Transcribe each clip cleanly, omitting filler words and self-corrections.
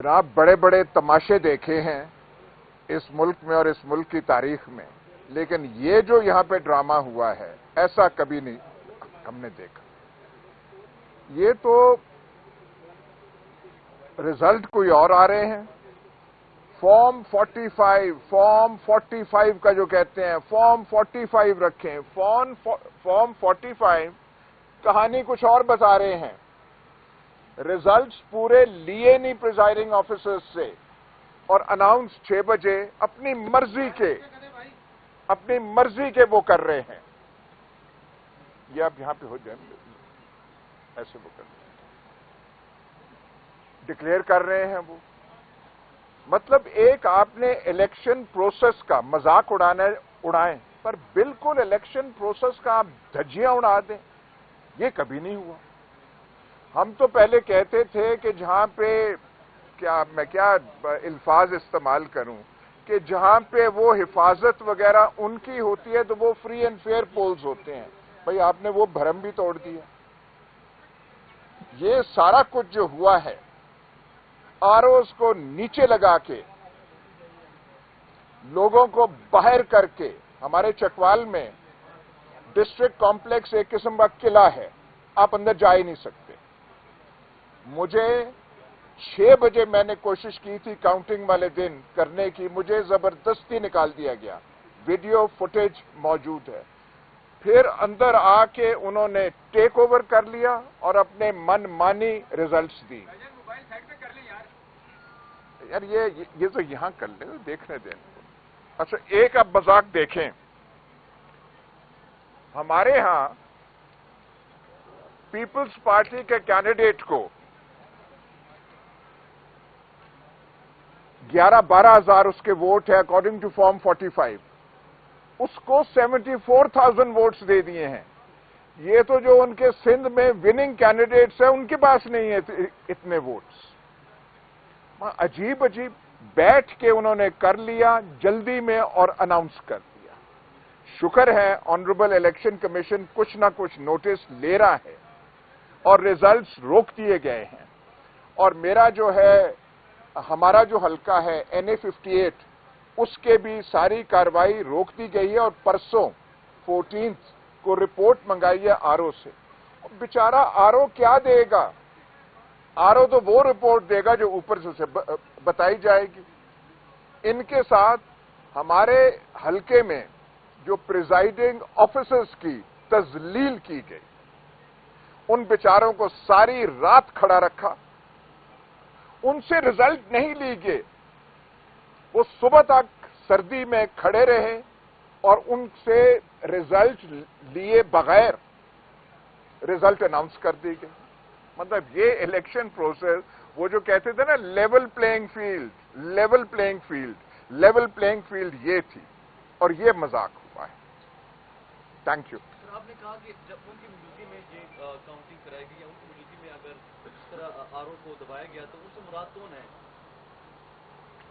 जनाब बड़े बड़े तमाशे देखे हैं इस मुल्क में और इस मुल्क की तारीख में, लेकिन ये जो यहां पे ड्रामा हुआ है ऐसा कभी नहीं हमने देखा। ये तो रिजल्ट कोई और आ रहे हैं। फॉर्म 45 का जो कहते हैं, फॉर्म 45 रखें। फॉर्म 45 कहानी कुछ और बता रहे हैं। रिजल्ट्स पूरे लिए नहीं प्रिजाइडिंग ऑफिसर्स से और अनाउंस 6 बजे अपनी मर्जी के वो कर रहे हैं। ये आप यहां पे हो जाए, ऐसे वो कर रहे हैं, डिक्लेयर कर रहे हैं वो। मतलब एक आपने इलेक्शन प्रोसेस का मजाक उड़ाएं, पर बिल्कुल इलेक्शन प्रोसेस का आप धज्जियां उड़ा दें, ये कभी नहीं हुआ। हम तो पहले कहते थे कि जहां पे मैं क्या अल्फाज इस्तेमाल करूं कि जहां पे वो हिफाजत वगैरह उनकी होती है तो वो फ्री एंड फेयर पोल्स होते हैं। भाई आपने वो भरम भी तोड़ दिया। ये सारा कुछ जो हुआ है, आरओज को नीचे लगा के, लोगों को बाहर करके, हमारे चकवाल में डिस्ट्रिक्ट कॉम्प्लेक्स एक किस्म का किला है, आप अंदर जा ही नहीं सकते। मुझे 6 बजे मैंने कोशिश की थी काउंटिंग वाले दिन करने की, मुझे जबरदस्ती निकाल दिया गया। वीडियो फुटेज मौजूद है। फिर अंदर आके उन्होंने टेक ओवर कर लिया और अपने मनमानी रिजल्ट्स दी। यार ये तो यहां कर ले, देखने दें। अच्छा एक अब मजाक देखें। हमारे यहां पीपल्स पार्टी के कैंडिडेट को 11-12 हजार उसके वोट है अकॉर्डिंग टू फॉर्म 45। उसको 74,000 वोट्स दे दिए हैं। ये तो जो उनके सिंध में विनिंग कैंडिडेट्स हैं उनके पास नहीं है इतने वोट्स। अजीब अजीब बैठ के उन्होंने कर लिया जल्दी में और अनाउंस कर दिया। शुक्र है ऑनरेबल इलेक्शन कमीशन कुछ ना कुछ नोटिस ले रहा है और रिजल्ट्स रोक दिए गए हैं। और मेरा जो है, हमारा जो हलका है NA 58, उसके भी सारी कार्रवाई रोक दी गई है और परसों 14 को रिपोर्ट मंगाई है आरओ से। बेचारा आरओ क्या देगा? आरओ तो वो रिपोर्ट देगा जो ऊपर से बताई जाएगी। इनके साथ हमारे हलके में जो प्रिजाइडिंग ऑफिसर्स की तजलील की गई, उन बेचारों को सारी रात खड़ा रखा, उनसे रिजल्ट नहीं ली गए। वो सुबह तक सर्दी में खड़े रहे और उनसे रिजल्ट लिए बगैर रिजल्ट अनाउंस कर दी गई। मतलब ये इलेक्शन प्रोसेस, वो जो कहते थे ना लेवल प्लेइंग फील्ड ये थी और ये मजाक हुआ है। Thank you. आपने कहा कि जब उनकी मौजूदगी में ये काउंटिंग कराई गई या उनकी मौजूदगी में अगर इस तरह आरओ को दबाया गया तो उससे मुराद कौन है?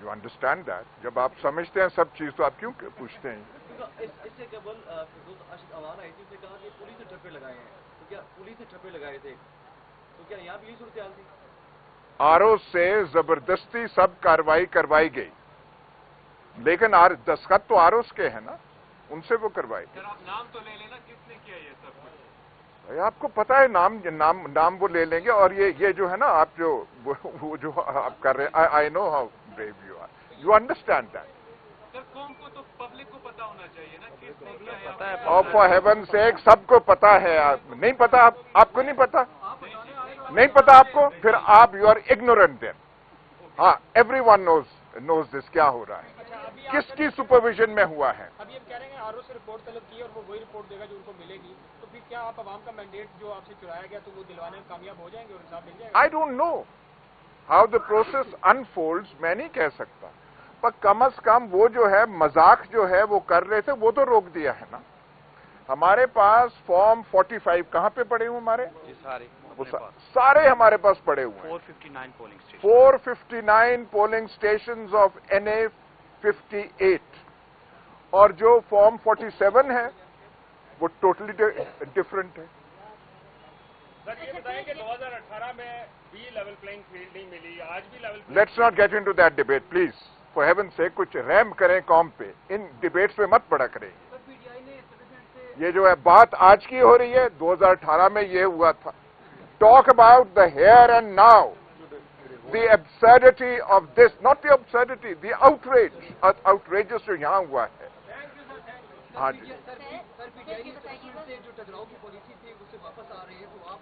You understand that? जब आप समझते हैं सब चीज तो आप क्यों पूछते हैं? इससे केवल आवाज आई थी, उसने कहा कि पुलिस ने ठप्पे लगाए हैं। तो क्या पुलिस ने ठप्पे लगाए थे? तो क्या यहाँ भी यही सूरत हाल थी? आरओ से जबरदस्ती सब कार्रवाई करवाई गई, लेकिन दस्तखत तो आरओ के है ना, उनसे वो करवाई। सर आप नाम तो ले लेना, किसने किया ये सब कुछ? आपको पता है, नाम वो ले लेंगे। और ये जो है ना, आप जो वो जो आप कर रहे हैं, I know how brave you are, you understand that. Sir कौम को तो पब्लिक को पता होना चाहिए ना किसने किया है। पता है, और फॉर हेवन सेक सबको पता है। नहीं पता? आपको नहीं पता? नहीं पता आपको? फिर आप यू आर इग्नोरेंट देन। हाँ, एवरीवन नोज दिस, क्या हो रहा है, किसकी सुपरविजन में हुआ है। अभी हम कह रहे हैं आरओ से रिपोर्ट तलब की और वो वही रिपोर्ट देगा जो उनको मिलेगी, तो फिर क्या आप आवाम का मैंडेट जो आपसे चुराया गया तो वो दिलवाने में कामयाब हो जाएंगे और इंसाफ मिल जाएगा? I don't know how the process unfolds, मैं नहीं कह सकता, पर कम से कम वो जो है मजाक जो है वो कर रहे थे, वो तो रोक दिया है ना। हमारे पास फॉर्म 45 कहां पे पड़े हुए हमारे? सारे हमारे पास पड़े हुए हैं। 459 पोलिंग स्टेशंस ऑफ NA 58। और जो फॉर्म 47 है वो टोटली डिफरेंट है। सर ये बताएं कि 2018 में भी लेवल प्लेइंग फील्ड नहीं मिली, आज भी level let's not get into that debate please, for heaven से कुछ रहम करें कौम पे, इन डिबेट्स में मत पड़ा करें। ये जो है बात आज की हो रही है, 2018 में ये हुआ था। Talk about the here and now, the absurdity of this, not the absurdity, the outrageous जो यहां हुआ है। हाँ जी,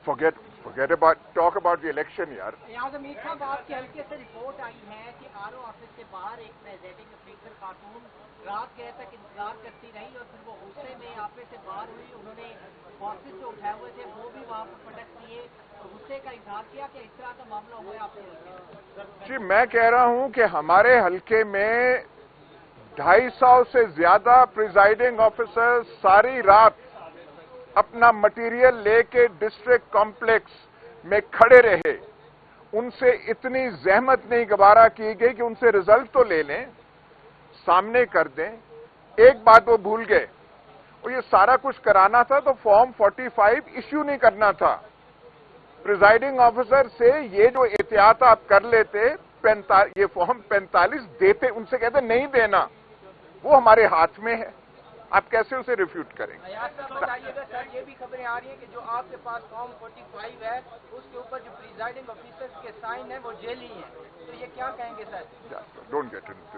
forget about, talk about the election यार। यहाँ से मीर साहब आपके हल्के से रिपोर्ट आई है कि आरओ ऑफिस के बाहर एक प्रेजेंटिंग अफीसर खातून रात गए तक इंतजार करती रही और फिर वो गुस्से में ऑफिस से बाहर हुई, उन्होंने बॉक्सेस जो उठाए हुए थे वो भी वहाँ पर पटक दिए, गुस्से का इजहार किया कि इस तरह का मामला हुआ है आपके हल्के। जी मैं कह रहा हूं कि हमारे हल्के में 250 से ज्यादा प्रिजाइडिंग ऑफिसर सारी रात अपना मटेरियल लेके डिस्ट्रिक्ट कॉम्प्लेक्स में खड़े रहे। उनसे इतनी जहमत नहीं गवारा की गई कि उनसे रिजल्ट तो ले लें, सामने कर दें। एक बात वो भूल गए, और ये सारा कुछ कराना था तो फॉर्म 45 इश्यू नहीं करना था। प्रिजाइडिंग ऑफिसर से ये जो एहतियात आप कर लेते, ये फॉर्म 45 देते, उनसे कहते नहीं देना, वो हमारे हाथ में है, आप कैसे उसे रिफ्यूट करेंगे। बताइएगा सर, ये भी खबरें आ रही हैं कि जो आपके पास फॉर्म 45 है उसके ऊपर जो प्रिजाइडिंग ऑफिसर के साइन है वो जेली हैं, तो ये क्या कहेंगे सर? Don't get in